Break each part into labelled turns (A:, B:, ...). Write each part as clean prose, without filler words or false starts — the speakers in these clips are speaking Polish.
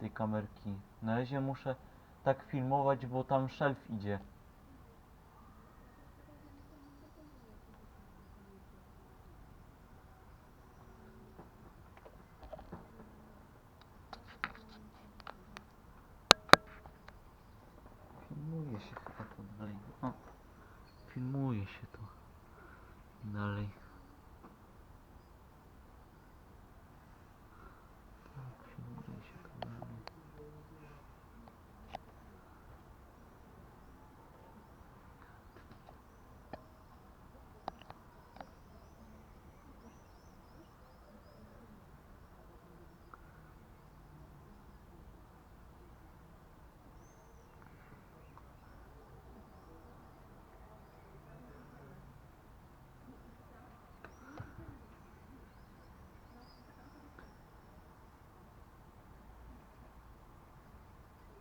A: tej kamerki. Na razie muszę tak filmować, bo tam szelf idzie. Filmuje się chyba to dalej. O, filmuje się to dalej. Tak, filmuje się to dalej.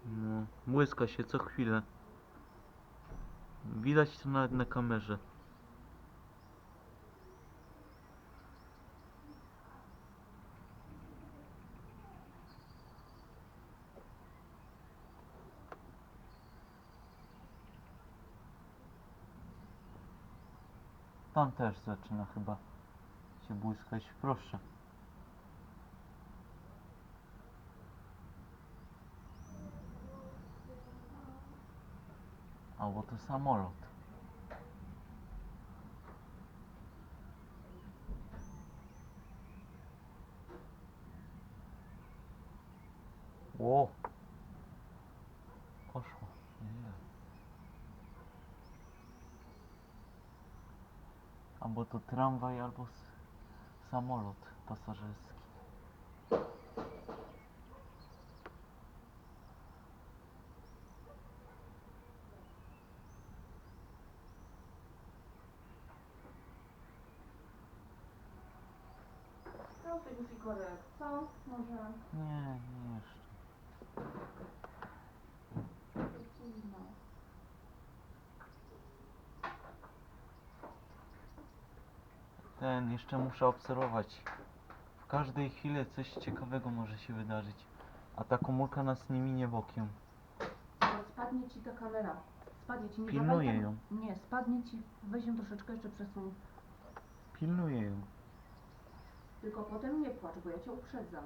A: No, błyska się co chwilę. Widać to nawet na kamerze. Tam też zaczyna chyba się błyskać. Proszę. Albo to samolot. Ło! Poszło. Nie. Albo to tramwaj, albo samolot pasażerski.
B: Proszę już Igorek, co? Może?
A: Nie, nie jeszcze.
B: Późno.
A: Jeszcze muszę obserwować. W każdej chwili coś ciekawego może się wydarzyć. A ta komórka nas nie minie bokiem.
B: Ale spadnie ci ta kamera. Spadnie ci, nie
A: Pilnuję
B: dawaj
A: ją.
B: Nie, spadnie ci, weź ją troszeczkę jeszcze przesuń.
A: Pilnuję ją.
B: Tylko potem nie płacz, bo ja cię uprzedzam.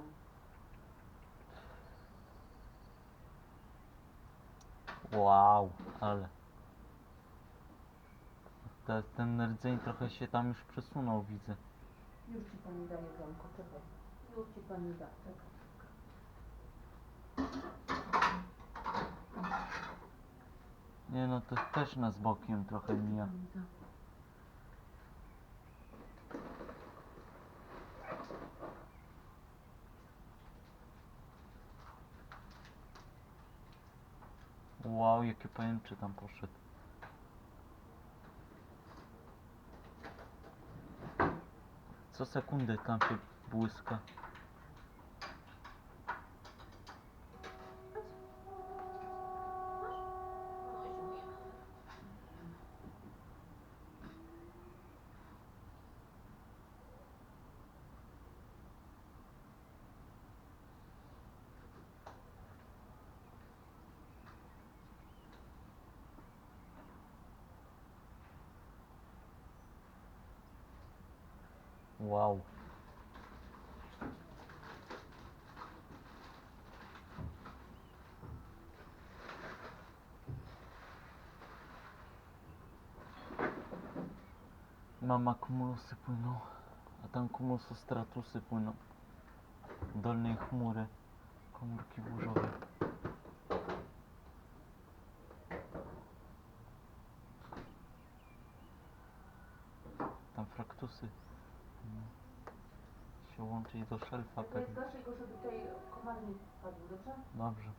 A: Wow, ale. Ten rdzeń trochę się tam już przesunął, widzę.
B: Już ci pani daje bronko, czekaj. Już ci pani da, czekaj.
A: Nie no, to też nas bokiem trochę mija.
B: Pani da.
A: Wow, jakie pajęczy tam poszedł. Co sekundę tam się błyska. Wow. Mama kumulusy płyną, a tam stratusy płyną. Dolnej chmury, komórki burzowe. Tam fraktusy się łączyć do szelfa
B: To jest
A: pewnie.
B: dlaczego, żeby tutaj komar nie wpadł, dobrze?
A: Dobrze.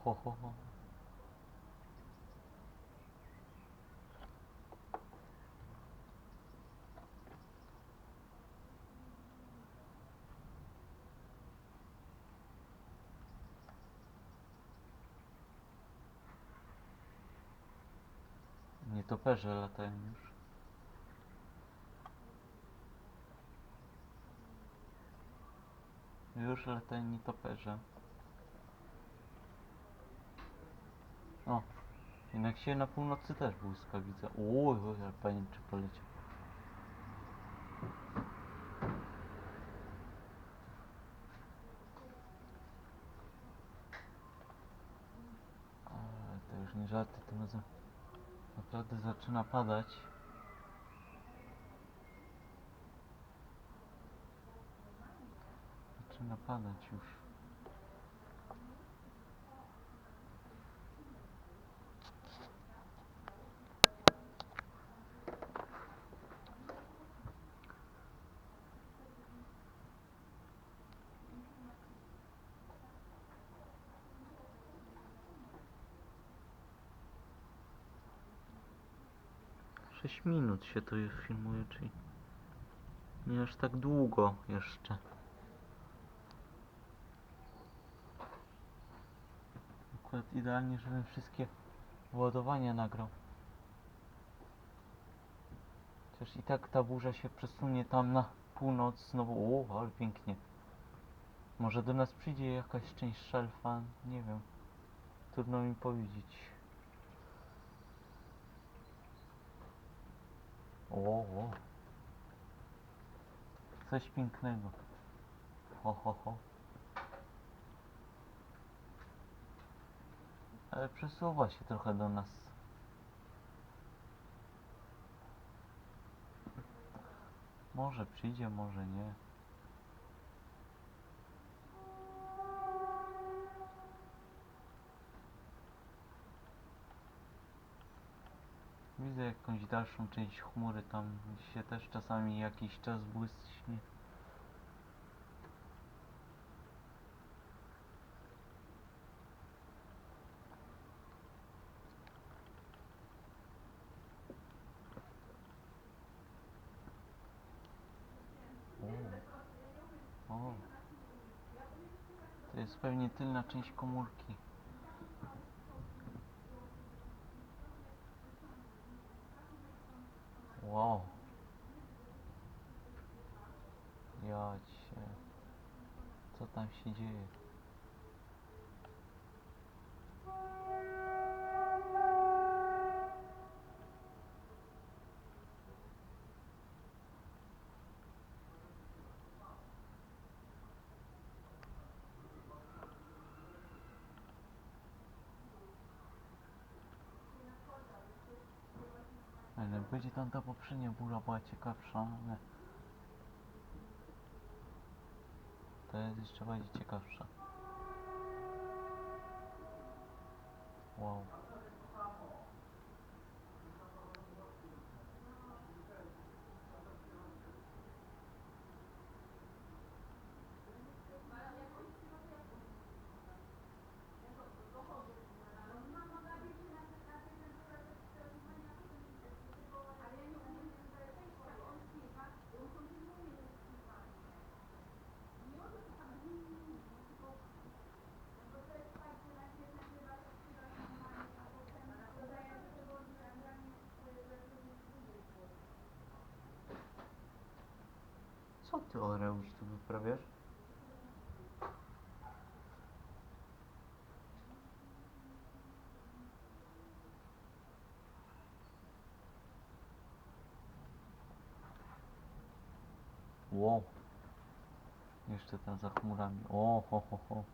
A: ho, ho, ho. Nietoperze latają już. Już latają nietoperze. O, jednak się na północy też błyskawica. Oj, oj, ale pajęczy poleciał. Ale to już nie żarty, to naprawdę zaczyna padać. Zaczyna padać już. Sześć minut się to już filmuje, czyli nie aż tak długo jeszcze. Akurat idealnie, żebym wszystkie ładowania nagrał. Chociaż i tak ta burza się przesunie tam na północ znowu. O, ale pięknie. Może do nas przyjdzie jakaś część szelfa, nie wiem. Trudno mi powiedzieć. O. Coś pięknego. Ho, ho, ho. Ale przesuwa się trochę do nas. Może przyjdzie, może nie. Widzę jakąś dalszą część chmury tam, gdzie się też czasami jakiś czas błyśnie. O. To jest pewnie tylna część komórki. Wow. Jacie. Co tam się dzieje? Ale będzie tam ta poprzednia bóla była ciekawsza, ale to jest jeszcze bardziej ciekawsza. Wow. Co ty, Oreusz, tu wyprawiasz? Wow. Jeszcze tam za chmurami. O, ho, ho, ho.